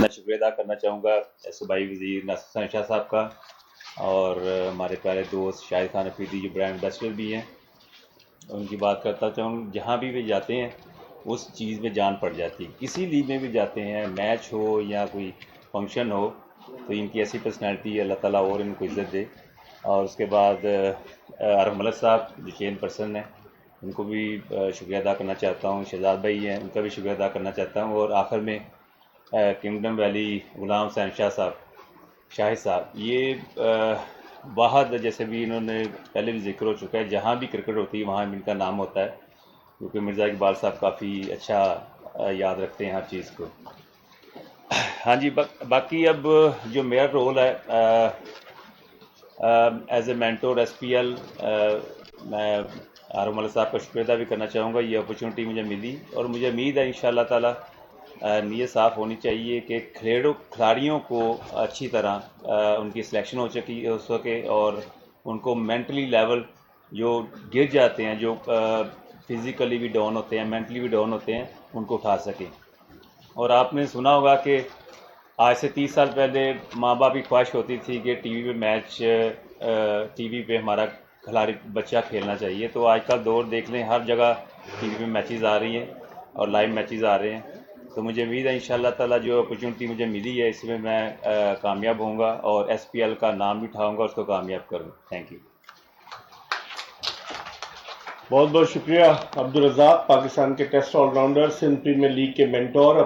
میں شکریہ ادا کرنا چاہوں گا صوبائی وزیر ناصر حسین شاہ صاحب کا، اور ہمارے پیارے دوست شاہد خان افریدی جو برانڈ ایمبیسڈر بھی ہیں، ان کی بات کرتا چاہوں. جہاں بھی وہ جاتے ہیں اس چیز میں جان پڑ جاتی ہے. کسی لیگ میں بھی جاتے ہیں، میچ ہو یا کوئی فنکشن ہو، تو ان کی ایسی پرسنالٹی ہے، اللہ تعالیٰ اور ان کو عزت دے. اور اس کے بعد عارف ملک صاحب جو چین پرسن ہیں، ان کو بھی شکریہ ادا کرنا چاہتا ہوں. شہزاد بھائی ہیں، ان کا بھی شکریہ ادا کرنا چاہتا ہوں. اور آخر میں کنگڈم ویلی غلام حسین شاہ صاحب، شاہد صاحب، یہ واحد جیسے بھی انہوں نے پہلے بھی ذکر ہو چکا ہے، جہاں بھی کرکٹ ہوتی ہے وہاں ان کا نام ہوتا ہے، کیونکہ مرزا اقبال صاحب کافی اچھا یاد رکھتے ہیں ہر چیز کو. ہاں جی، باقی اب جو میرا رول ہے as a mentor S P L, میں عارف ملک صاحب کا شکریہ ادا بھی کرنا چاہوں گا. یہ اپرچونٹی مجھے ملی، اور مجھے امید ہے انشاءاللہ تعالیٰ نیت صاف ہونی چاہیے کہ کھلاڑیوں کو اچھی طرح ان کی سلیکشن ہو سکے، اور ان کو مینٹلی لیول جو گر جاتے ہیں، جو فزیکلی بھی ڈاؤن ہوتے ہیں، مینٹلی بھی ڈاؤن ہوتے ہیں، ان کو اٹھا سکیں. اور آپ نے سنا ہوگا کہ آج سے 30 سال پہلے ماں باپ کی خواہش ہوتی تھی کہ ٹی وی پہ میچ، ٹی وی پہ ہمارا کھلاڑی بچہ کھیلنا چاہیے. تو آج کل دور دیکھ لیں، ہر جگہ ٹی وی پہ میچز آ رہی ہیں اور لائیو میچز آ رہے ہیں. تو مجھے امید ہے انشاءاللہ تعالیٰ جو اپرچونٹی مجھے ملی ہے اس میں میں کامیاب ہوں گا، اور ایس پی ایل کا نام بھی اٹھاؤں گا، اس کو کامیاب کروں. Thank you. بہت بہت شکریہ عبدالرزاق، پاکستان کے test all rounder, Sindh premier league کے مینٹور.